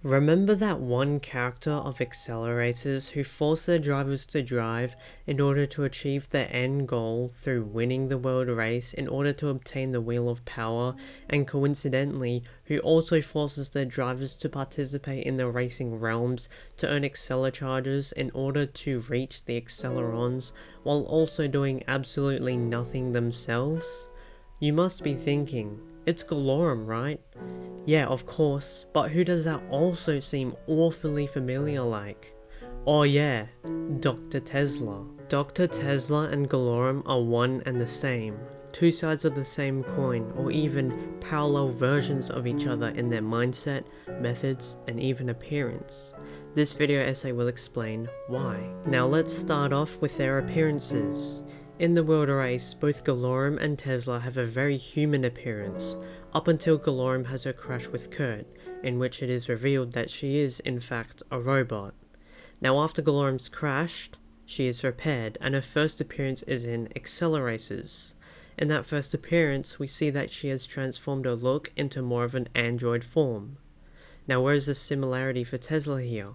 Remember that one character of AcceleRacers who forced their drivers to drive in order to achieve their end goal through winning the world race in order to obtain the Wheel of Power, and coincidentally who also forces their drivers to participate in the racing realms to earn AcceleCharges in order to reach the Accelerons while also doing absolutely nothing themselves? You must be thinking, it's Gelorum, right? Yeah, of course, but who does that also seem awfully familiar like? Oh yeah, Dr. Tezla. Dr. Tezla and Gelorum are one and the same, two sides of the same coin, or even parallel versions of each other in their mindset, methods, and even appearance. This video essay will explain why. Now let's start off with their appearances. In the world race, both Gelorum and Tezla have a very human appearance, up until Gelorum has her crash with Kurt, in which it is revealed that she is in fact a robot. Now after Gelorum's crashed, she is repaired, and her first appearance is in AcceleRacers. In that first appearance, we see that she has transformed her look into more of an android form. Now where is the similarity for Tezla here?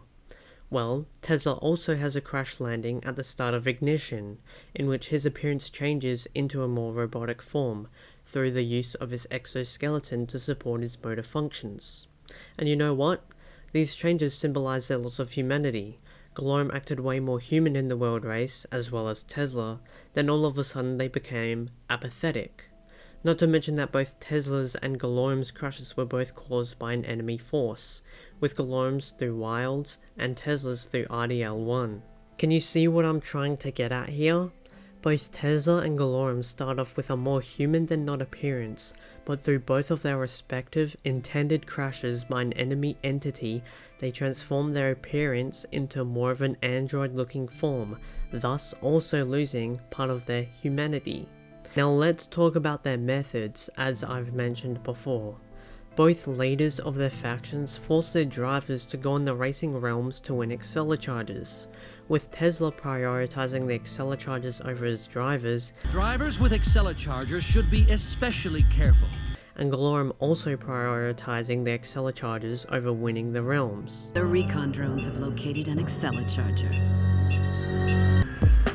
Well, Tezla also has a crash landing at the start of Ignition, in which his appearance changes into a more robotic form, through the use of his exoskeleton to support his motor functions. And you know what? These changes symbolize their loss of humanity. Gelorum acted way more human in the world race, as well as Tezla, then all of a sudden they became apathetic. Not to mention that both Tezla's and Gelorum's crashes were both caused by an enemy force, with Gelorum's through Wilds and Tezla's through RDL1. Can you see what I'm trying to get at here? Both Tezla and Gelorum start off with a more human than not appearance, but through both of their respective intended crashes by an enemy entity, they transform their appearance into more of an android looking form, thus also losing part of their humanity. Now let's talk about their methods, as I've mentioned before. Both leaders of their factions force their drivers to go in the racing realms to win AcceleCharges, with Tezla prioritizing the AcceleCharges over his drivers. Drivers with AcceleChargers should be especially careful. And Gelorum also prioritizing the AcceleCharges over winning the realms. The recon drones have located an AcceleCharger.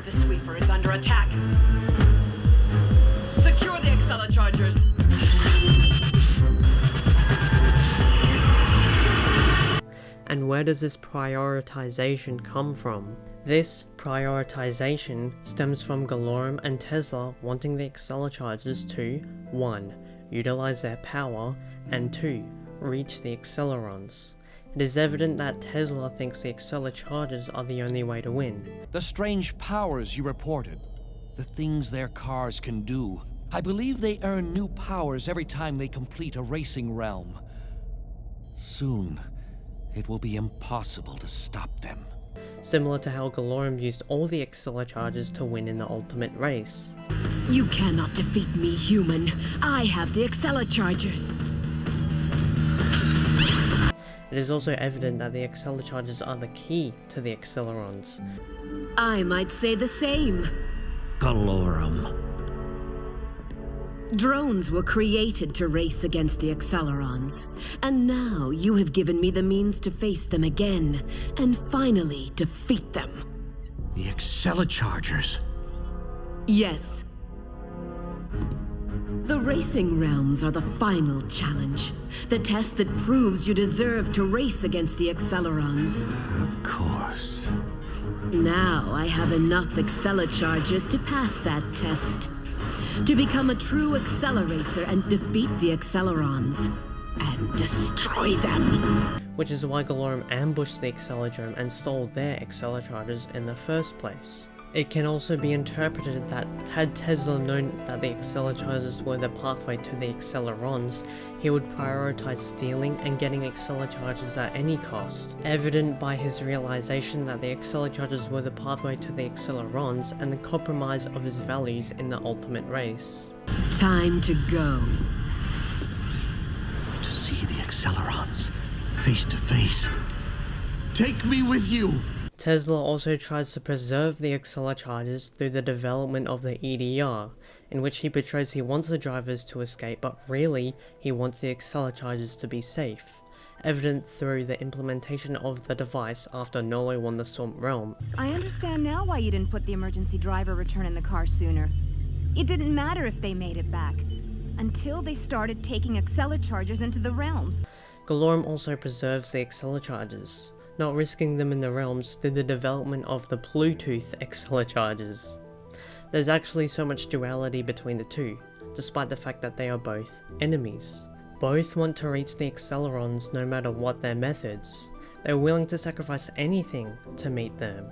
The sweeper is under attack. Secure the AcceleChargers. And where does this prioritization come from? This prioritization stems from Gelorum and Tezla wanting the AcceleCharges to 1. Utilize their power, and 2. Reach the Accelerons. It is evident that Tezla thinks the AcceleCharges are the only way to win. The strange powers you reported, the things their cars can do, I believe they earn new powers every time they complete a racing realm. Soon, it will be impossible to stop them. Similar to how Gelorum used all the AcceleCharges to win in the ultimate race. You cannot defeat me, human. I have the AcceleChargers. It is also evident that the AcceleCharges are the key to the Accelerons. I might say the same. Gelorum. Drones were created to race against the Accelerons, and now you have given me the means to face them again, and finally defeat them. The AcceleChargers. Yes. The racing realms are the final challenge, the test that proves you deserve to race against the Accelerons. Of course. Now I have enough AcceleChargers to pass that test. To become a true AcceleRacer and defeat the Accelerons. And destroy them. Which is why Gelorum ambushed the Accelerome and stole their AcceleCharges in the first place. It can also be interpreted that had Tezla known that the AcceleCharges were the pathway to the Accelerons, he would prioritize stealing and getting AcceleCharges at any cost, evident by his realization that the AcceleCharges were the pathway to the Accelerons and the compromise of his values in the ultimate race. Time to go. To see the Accelerons, face to face. Take me with you! Tezla also tries to preserve the AcceleCharges through the development of the EDR, in which he portrays he wants the drivers to escape, but really, he wants the AcceleCharges to be safe. evident through the implementation of the device after Nolo won the Swamp Realm. I understand now why you didn't put the emergency driver return in the car sooner. It didn't matter if they made it back, until they started taking AcceleRacers into the realms. Gelorum also preserves the AcceleRacers, not risking them in the realms through the development of the Bluetooth AcceleRacers. There's actually so much duality between the two, despite the fact that they are both enemies. Both want to reach the Accelerons no matter what their methods. They're willing to sacrifice anything to meet them.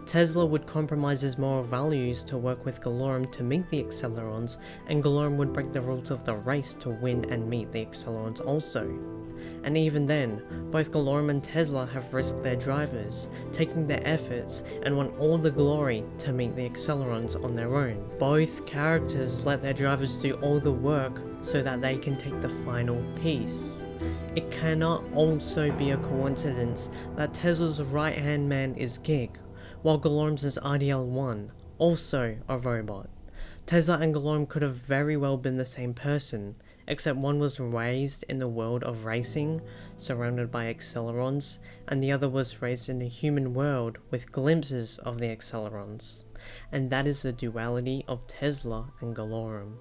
Tezla would compromise his moral values to work with Gelorum to meet the Accelerons, and Gelorum would break the rules of the race to win and meet the Accelerons also. And even then, both Gelorum and Tezla have risked their drivers, taking their efforts, and want all the glory to meet the Accelerons on their own. Both characters let their drivers do all the work so that they can take the final piece. It cannot also be a coincidence that Tezla's right-hand man is Gig, while Gelorum's is RDL1, also a robot. Tezla and Gelorum could have very well been the same person, except one was raised in the world of racing, surrounded by Accelerons, and the other was raised in a human world with glimpses of the Accelerons. And that is the duality of Tezla and Gelorum.